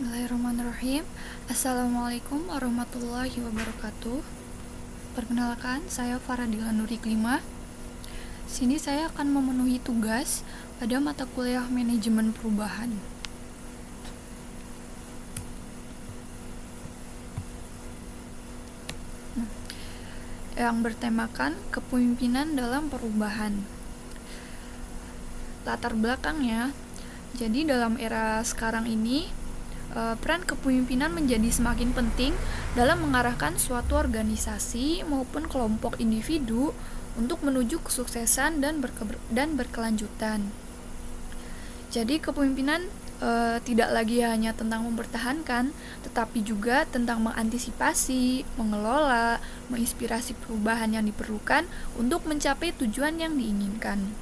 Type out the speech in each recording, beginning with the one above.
Bismillahirrahmanirrahim. Assalamualaikum warahmatullahi wabarakatuh. Perkenalkan, saya Faradila Nuri Klima. Sini saya akan memenuhi tugas pada mata kuliah manajemen perubahan. Yang bertemakan kepemimpinan dalam perubahan. Latar belakangnya, jadi dalam era sekarang ini, peran kepemimpinan menjadi semakin penting dalam mengarahkan suatu organisasi maupun kelompok individu untuk menuju kesuksesan dan berkelanjutan. Jadi kepemimpinan tidak lagi hanya tentang mempertahankan, tetapi juga tentang mengantisipasi, mengelola, menginspirasi perubahan yang diperlukan untuk mencapai tujuan yang diinginkan.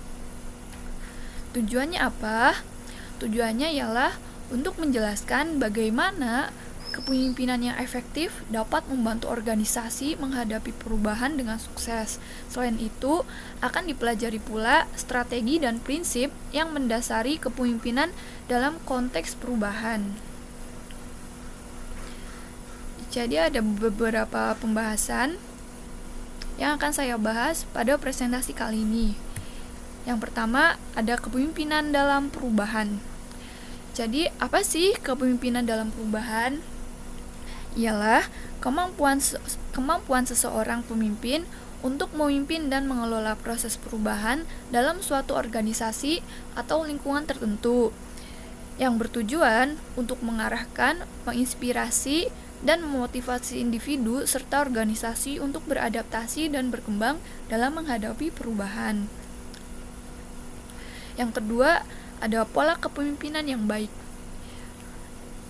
Tujuannya apa? Tujuannya ialah untuk menjelaskan bagaimana kepemimpinan yang efektif dapat membantu organisasi menghadapi perubahan dengan sukses. Selain itu, akan dipelajari pula strategi dan prinsip yang mendasari kepemimpinan dalam konteks perubahan. Jadi ada beberapa pembahasan yang akan saya bahas pada presentasi kali ini. Yang pertama, ada kepemimpinan dalam perubahan. Jadi, apa sih kepemimpinan dalam perubahan? Ialah kemampuan seseorang pemimpin untuk memimpin dan mengelola proses perubahan dalam suatu organisasi atau lingkungan tertentu, yang bertujuan untuk mengarahkan, menginspirasi, dan memotivasi individu serta organisasi untuk beradaptasi dan berkembang dalam menghadapi perubahan. Yang kedua, ada pola kepemimpinan yang baik.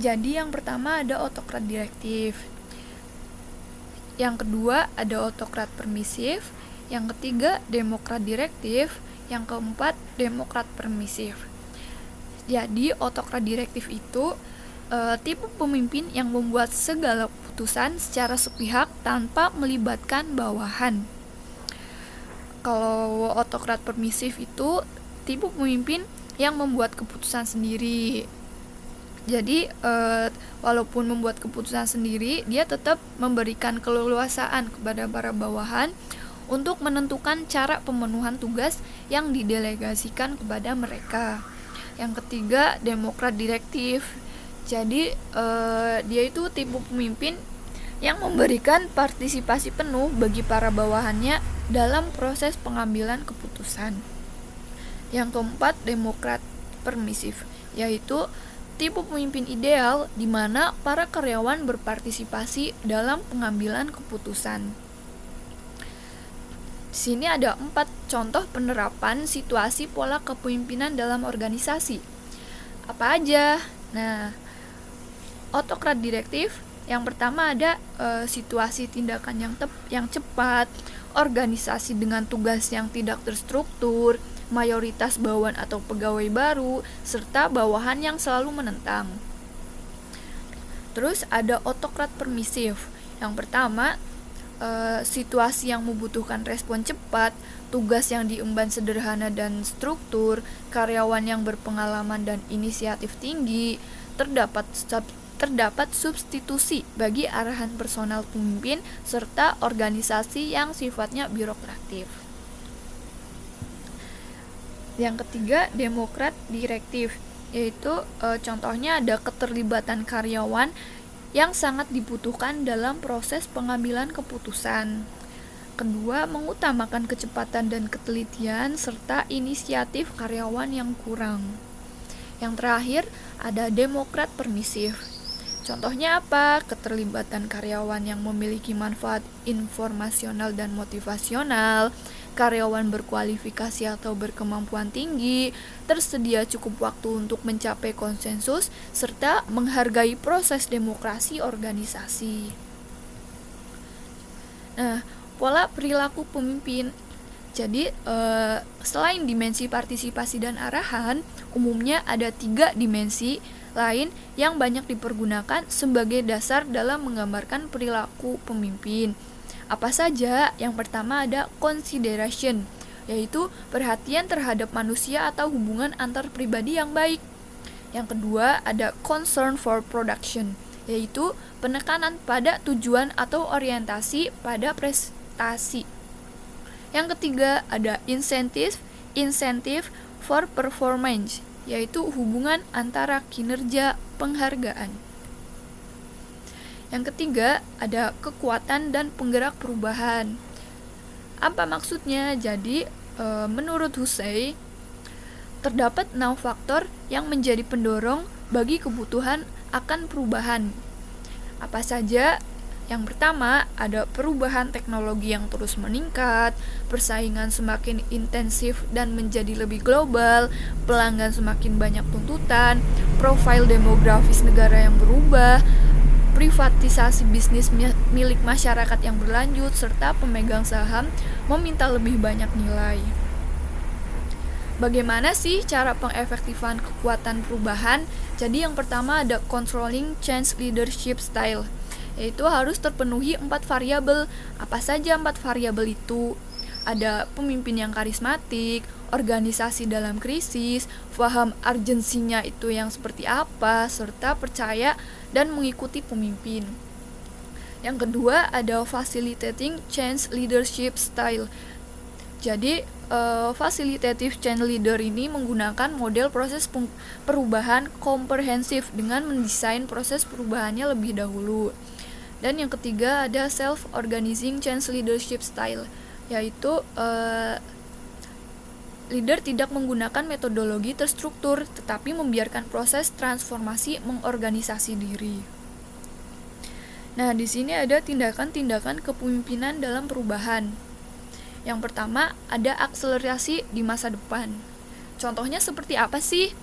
Jadi yang pertama ada autokrat direktif. Yang kedua ada autokrat permisif. Yang ketiga demokrat direktif. Yang keempat demokrat permisif. Jadi autokrat direktif itu tipe pemimpin yang membuat segala keputusan secara sepihak tanpa melibatkan bawahan. Kalau autokrat permisif itu tipe pemimpin yang membuat keputusan sendiri. Jadi walaupun membuat keputusan sendiri, dia tetap memberikan keleluasaan kepada para bawahan untuk menentukan cara pemenuhan tugas yang didelegasikan kepada mereka. Yang ketiga, demokrat direktif. Jadi dia itu tipe pemimpin yang memberikan partisipasi penuh bagi para bawahannya dalam proses pengambilan keputusan. Yang keempat, demokrat permisif, yaitu tipe pemimpin ideal di mana para karyawan berpartisipasi dalam pengambilan keputusan. Di sini ada 4 contoh penerapan situasi pola kepemimpinan dalam organisasi. Apa aja? Nah, autokrat direktif yang pertama ada situasi tindakan yang cepat, organisasi dengan tugas yang tidak terstruktur, mayoritas bawahan atau pegawai baru, serta bawahan yang selalu menentang. Terus ada autokrat permisif. Yang pertama, situasi yang membutuhkan respon cepat, tugas yang diemban sederhana dan struktur, karyawan yang berpengalaman dan inisiatif tinggi, terdapat substitusi bagi arahan personal pemimpin, serta organisasi yang sifatnya birokratif. Yang ketiga, demokrat direktif, yaitu contohnya ada keterlibatan karyawan yang sangat dibutuhkan dalam proses pengambilan keputusan. Kedua, mengutamakan kecepatan dan ketelitian serta inisiatif karyawan yang kurang. Yang terakhir, ada demokrat permisif. Contohnya apa? Keterlibatan karyawan yang memiliki manfaat informasional dan motivasional, karyawan berkualifikasi atau berkemampuan tinggi, tersedia cukup waktu untuk mencapai konsensus, serta menghargai proses demokrasi organisasi. Nah, pola perilaku pemimpin. Jadi, selain dimensi partisipasi dan arahan, umumnya ada 3 dimensi lain yang banyak dipergunakan sebagai dasar dalam menggambarkan perilaku pemimpin. Apa saja? Yang pertama ada consideration, yaitu perhatian terhadap manusia atau hubungan antar pribadi yang baik. Yang kedua ada concern for production, yaitu penekanan pada tujuan atau orientasi pada prestasi. Yang ketiga ada incentive for performance, yaitu hubungan antara kinerja penghargaan. Yang ketiga ada kekuatan dan penggerak perubahan. Apa maksudnya? Jadi menurut Hussey, terdapat 6 faktor yang menjadi pendorong bagi kebutuhan akan perubahan. Apa saja? Yang pertama, ada perubahan teknologi yang terus meningkat, persaingan semakin intensif dan menjadi lebih global, pelanggan semakin banyak tuntutan, profil demografis negara yang berubah, privatisasi bisnis milik masyarakat yang berlanjut, serta pemegang saham meminta lebih banyak nilai. Bagaimana sih cara pengefektifan kekuatan perubahan? Jadi yang pertama ada controlling change leadership style, yaitu harus terpenuhi 4 variabel. Apa saja 4 variabel itu? Ada pemimpin yang karismatik, organisasi dalam krisis, paham urgensinya itu yang seperti apa, serta percaya dan mengikuti pemimpin. Yang kedua ada facilitating change leadership style. Jadi facilitative change leader ini menggunakan model proses perubahan komprehensif dengan mendesain proses perubahannya lebih dahulu. Dan yang ketiga ada self-organizing change leadership style, yaitu leader tidak menggunakan metodologi terstruktur, tetapi membiarkan proses transformasi mengorganisasi diri. Nah, di sini ada tindakan-tindakan kepemimpinan dalam perubahan. Yang pertama, ada akselerasi di masa depan. Contohnya seperti apa sih?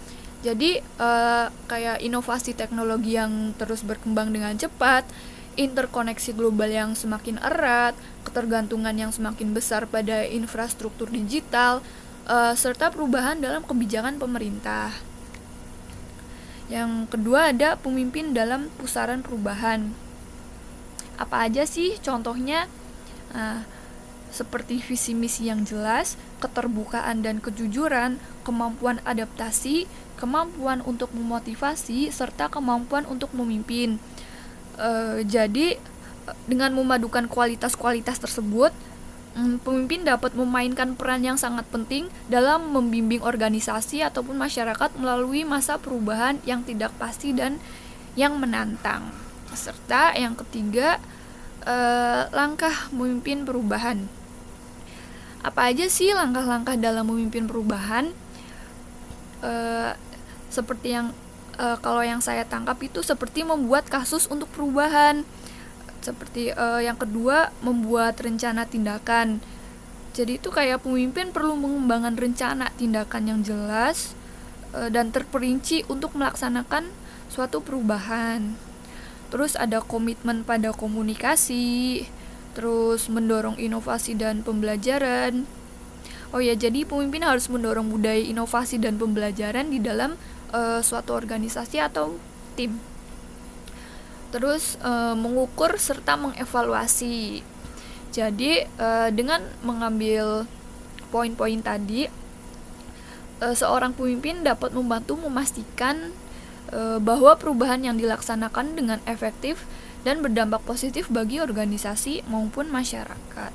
Jadi, kayak inovasi teknologi yang terus berkembang dengan cepat, interkoneksi global yang semakin erat, ketergantungan yang semakin besar pada infrastruktur digital, serta perubahan dalam kebijakan pemerintah. Yang kedua ada pemimpin dalam pusaran perubahan. Apa aja sih contohnya? Seperti visi misi yang jelas, keterbukaan dan kejujuran, kemampuan adaptasi, kemampuan untuk memotivasi, serta kemampuan untuk memimpin. Jadi dengan memadukan kualitas-kualitas tersebut, pemimpin dapat memainkan peran yang sangat penting dalam membimbing organisasi ataupun masyarakat melalui masa perubahan yang tidak pasti dan yang menantang. Serta yang ketiga, langkah memimpin perubahan. Apa aja sih langkah-langkah dalam memimpin perubahan? Seperti yang kalau yang saya tangkap itu seperti membuat kasus untuk perubahan. Seperti yang kedua, membuat rencana tindakan. Jadi itu kayak pemimpin perlu mengembangkan rencana tindakan yang jelas dan terperinci untuk melaksanakan suatu perubahan. Terus ada komitmen pada komunikasi, terus mendorong inovasi dan pembelajaran. Oh ya, jadi pemimpin harus mendorong budaya inovasi dan pembelajaran di dalam suatu organisasi atau tim. Terus mengukur serta mengevaluasi. Jadi dengan mengambil poin-poin tadi, seorang pemimpin dapat membantu memastikan bahwa perubahan yang dilaksanakan dengan efektif dan berdampak positif bagi organisasi maupun masyarakat.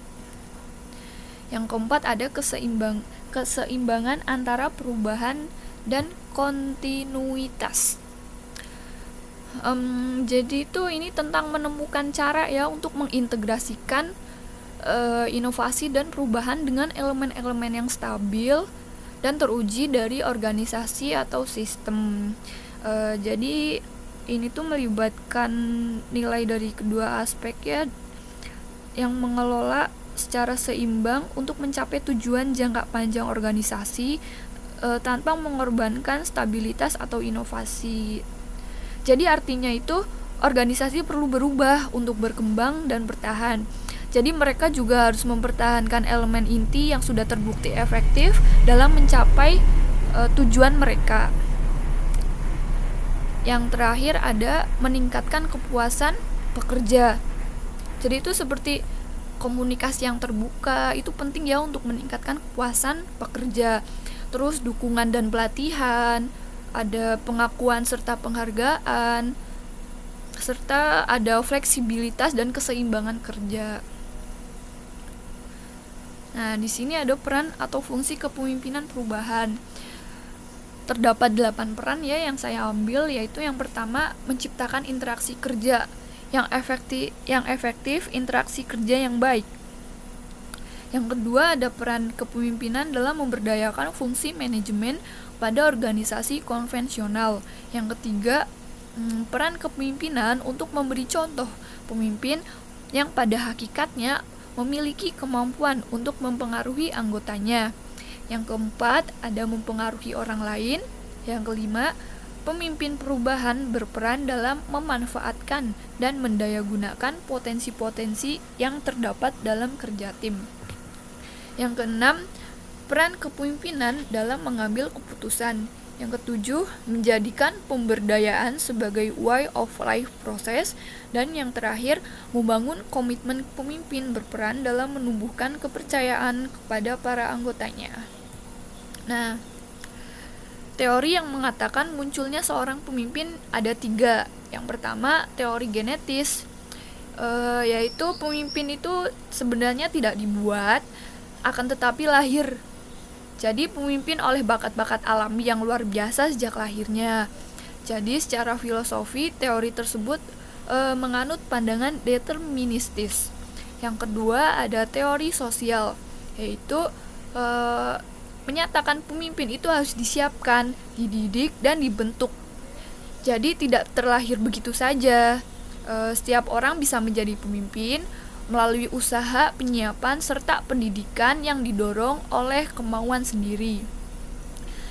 Yang keempat ada keseimbangan antara perubahan dan kontinuitas. Jadi itu ini tentang menemukan cara ya untuk mengintegrasikan inovasi dan perubahan dengan elemen-elemen yang stabil dan teruji dari organisasi atau sistem. Jadi ini tuh melibatkan nilai dari kedua aspek ya, yang mengelola secara seimbang untuk mencapai tujuan jangka panjang organisasi tanpa mengorbankan stabilitas atau inovasi. Jadi artinya itu organisasi perlu berubah untuk berkembang dan bertahan. Jadi mereka juga harus mempertahankan elemen inti yang sudah terbukti efektif dalam mencapai tujuan mereka. Yang terakhir ada meningkatkan kepuasan pekerja. Jadi itu seperti komunikasi yang terbuka, itu penting ya untuk meningkatkan kepuasan pekerja. Terus dukungan dan pelatihan, ada pengakuan serta penghargaan, serta ada fleksibilitas dan keseimbangan kerja. Nah, di sini ada peran atau fungsi kepemimpinan perubahan. Terdapat 8 peran ya yang saya ambil, yaitu yang pertama menciptakan interaksi kerja yang efektif, interaksi kerja yang baik. Yang kedua ada peran kepemimpinan dalam memberdayakan fungsi manajemen pada organisasi konvensional. Yang ketiga, peran kepemimpinan untuk memberi contoh pemimpin yang pada hakikatnya memiliki kemampuan untuk mempengaruhi anggotanya. Yang keempat, ada mempengaruhi orang lain. Yang kelima, pemimpin perubahan berperan dalam memanfaatkan dan mendayagunakan potensi-potensi yang terdapat dalam kerja tim. Yang keenam, peran kepemimpinan dalam mengambil keputusan. Yang ketujuh, menjadikan pemberdayaan sebagai way of life proses. Dan yang terakhir, membangun komitmen pemimpin berperan dalam menumbuhkan kepercayaan kepada para anggotanya. Nah, teori yang mengatakan munculnya seorang pemimpin ada 3. Yang pertama, teori genetis, yaitu pemimpin itu sebenarnya tidak dibuat, akan tetapi lahir. Jadi pemimpin oleh bakat-bakat alami yang luar biasa sejak lahirnya. Jadi secara filosofi teori tersebut menganut pandangan deterministis. Yang kedua ada teori sosial, yaitu menyatakan pemimpin itu harus disiapkan, dididik, dan dibentuk. Jadi tidak terlahir begitu saja. Setiap orang bisa menjadi pemimpin melalui usaha, penyiapan, serta pendidikan yang didorong oleh kemauan sendiri.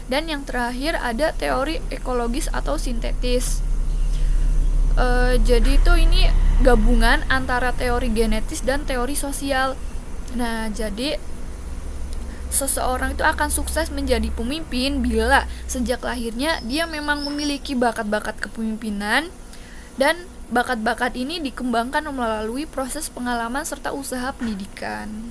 Dan yang terakhir ada teori ekologis atau sintetis. Jadi itu ini gabungan antara teori genetis dan teori sosial. Nah, jadi seseorang itu akan sukses menjadi pemimpin bila sejak lahirnya dia memang memiliki bakat-bakat kepemimpinan, dan bakat-bakat ini dikembangkan melalui proses pengalaman serta usaha pendidikan.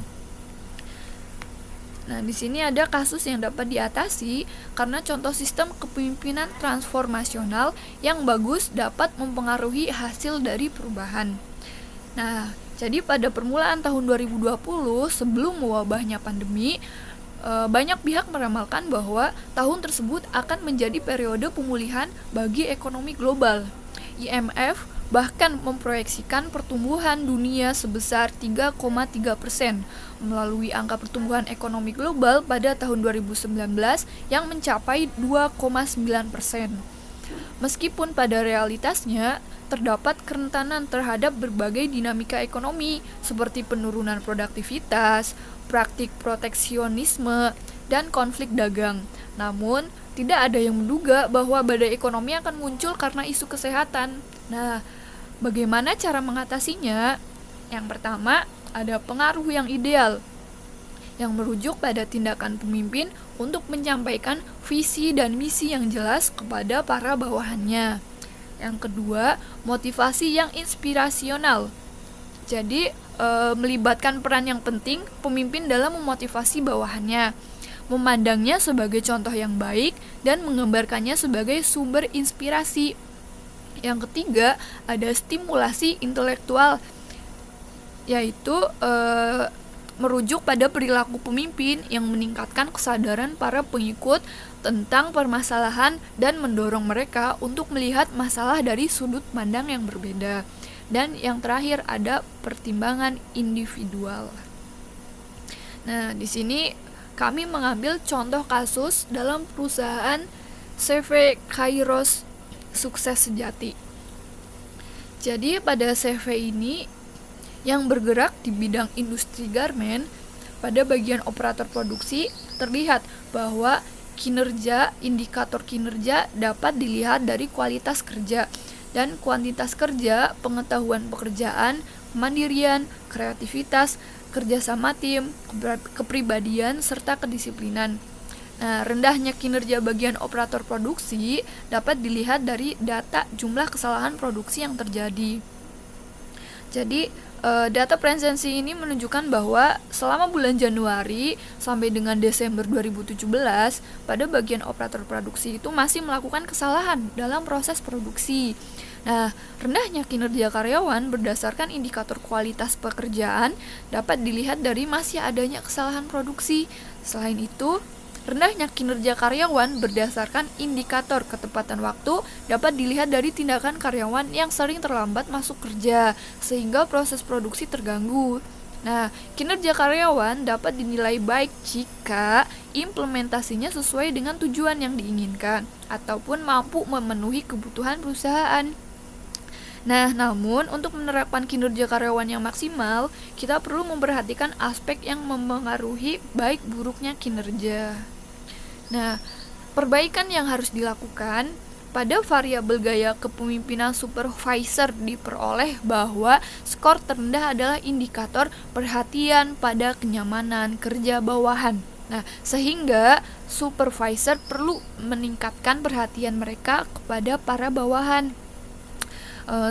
Nah, di sini ada kasus yang dapat diatasi karena contoh sistem kepemimpinan transformasional yang bagus dapat mempengaruhi hasil dari perubahan. Nah, jadi pada permulaan tahun 2020 sebelum wabahnya pandemi, banyak pihak meramalkan bahwa tahun tersebut akan menjadi periode pemulihan bagi ekonomi global. IMF bahkan memproyeksikan pertumbuhan dunia sebesar 3,3% melalui angka pertumbuhan ekonomi global pada tahun 2019 yang mencapai 2,9%. Meskipun pada realitasnya terdapat kerentanan terhadap berbagai dinamika ekonomi seperti penurunan produktivitas, praktik proteksionisme, dan konflik dagang. Namun, tidak ada yang menduga bahwa badai ekonomi akan muncul karena isu kesehatan. Nah, bagaimana cara mengatasinya? Yang pertama, ada pengaruh yang ideal, yang merujuk pada tindakan pemimpin untuk menyampaikan visi dan misi yang jelas kepada para bawahannya. Yang kedua, motivasi yang inspirasional. Jadi, melibatkan peran yang penting pemimpin dalam memotivasi bawahannya, memandangnya sebagai contoh yang baik, dan menggambarkannya sebagai sumber inspirasi. Yang ketiga, ada stimulasi intelektual, yaitu merujuk pada perilaku pemimpin yang meningkatkan kesadaran para pengikut tentang permasalahan dan mendorong mereka untuk melihat masalah dari sudut pandang yang berbeda. Dan yang terakhir ada pertimbangan individual. Nah, di sini kami mengambil contoh kasus dalam perusahaan CV Kairos Sukses Sejati. Jadi pada CV ini yang bergerak di bidang industri garmen, pada bagian operator produksi terlihat bahwa indikator kinerja dapat dilihat dari kualitas kerja dan kuantitas kerja, pengetahuan pekerjaan, kemandirian, kreativitas, kerjasama tim, kepribadian, serta kedisiplinan. Nah, rendahnya kinerja bagian operator produksi dapat dilihat dari data jumlah kesalahan produksi yang terjadi. Jadi data presensi ini menunjukkan bahwa selama bulan Januari sampai dengan Desember 2017, pada bagian operator produksi itu masih melakukan kesalahan dalam proses produksi. Nah, rendahnya kinerja karyawan berdasarkan indikator kualitas pekerjaan dapat dilihat dari masih adanya kesalahan produksi. Selain itu, rendahnya kinerja karyawan berdasarkan indikator ketepatan waktu dapat dilihat dari tindakan karyawan yang sering terlambat masuk kerja, sehingga proses produksi terganggu. Nah, kinerja karyawan dapat dinilai baik jika implementasinya sesuai dengan tujuan yang diinginkan, ataupun mampu memenuhi kebutuhan perusahaan. Nah, namun untuk menerapkan kinerja karyawan yang maksimal, kita perlu memperhatikan aspek yang mempengaruhi baik buruknya kinerja. Nah, perbaikan yang harus dilakukan pada variabel gaya kepemimpinan supervisor diperoleh bahwa skor terendah adalah indikator perhatian pada kenyamanan kerja bawahan. Nah, sehingga supervisor perlu meningkatkan perhatian mereka kepada para bawahan.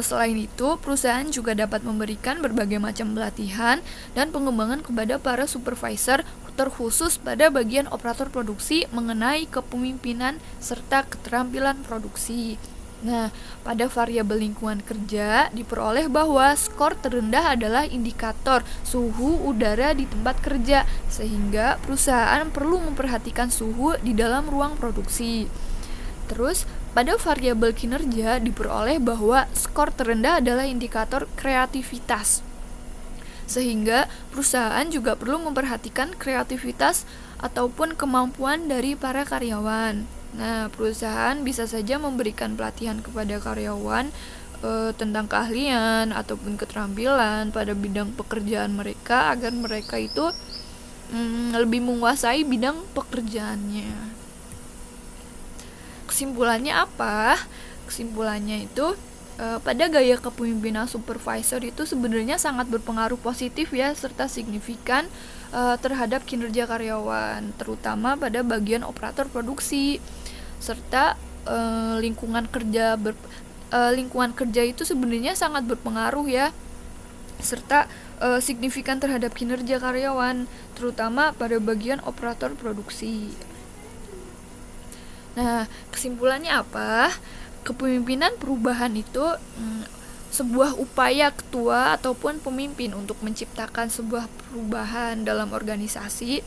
Selain itu, perusahaan juga dapat memberikan berbagai macam pelatihan dan pengembangan kepada para supervisor terkhusus pada bagian operator produksi mengenai kepemimpinan serta keterampilan produksi. Nah, pada variabel lingkungan kerja diperoleh bahwa skor terendah adalah indikator suhu udara di tempat kerja, sehingga perusahaan perlu memperhatikan suhu di dalam ruang produksi. Terus, pada variabel kinerja diperoleh bahwa skor terendah adalah indikator kreativitas, sehingga perusahaan juga perlu memperhatikan kreativitas ataupun kemampuan dari para karyawan. Nah, perusahaan bisa saja memberikan pelatihan kepada karyawan tentang keahlian ataupun keterampilan pada bidang pekerjaan mereka agar mereka itu lebih menguasai bidang pekerjaannya. Kesimpulannya apa? Kesimpulannya itu pada gaya kepemimpinan supervisor itu sebenarnya sangat berpengaruh positif ya serta signifikan terhadap kinerja karyawan, terutama pada bagian operator produksi serta lingkungan kerja itu sebenarnya sangat berpengaruh ya serta signifikan terhadap kinerja karyawan, terutama pada bagian operator produksi. Nah, kesimpulannya apa? Kepemimpinan perubahan itu sebuah upaya ketua ataupun pemimpin untuk menciptakan sebuah perubahan dalam organisasi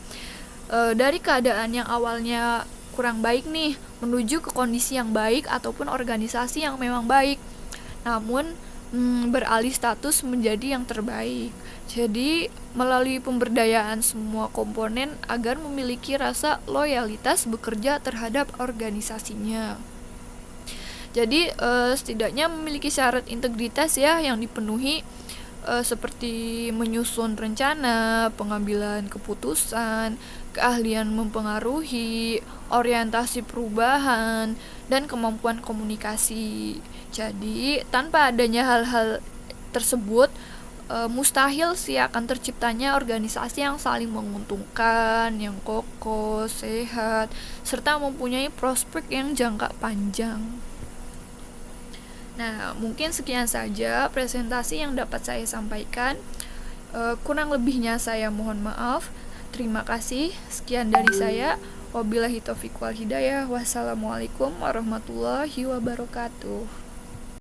dari keadaan yang awalnya kurang baik nih menuju ke kondisi yang baik ataupun organisasi yang memang baik, namun beralih status menjadi yang terbaik. Jadi melalui pemberdayaan semua komponen agar memiliki rasa loyalitas bekerja terhadap organisasinya. Jadi setidaknya memiliki syarat integritas ya yang dipenuhi, seperti menyusun rencana, pengambilan keputusan, keahlian mempengaruhi, orientasi perubahan, dan kemampuan komunikasi. Jadi tanpa adanya hal-hal tersebut mustahil sih akan terciptanya organisasi yang saling menguntungkan, yang kokoh, sehat, serta mempunyai prospek yang jangka panjang. Nah, mungkin sekian saja presentasi yang dapat saya sampaikan. Kurang lebihnya saya mohon maaf. Terima kasih. Sekian dari saya. Wabillahi taufiq wal hidayah. Wassalamualaikum warahmatullahi wabarakatuh.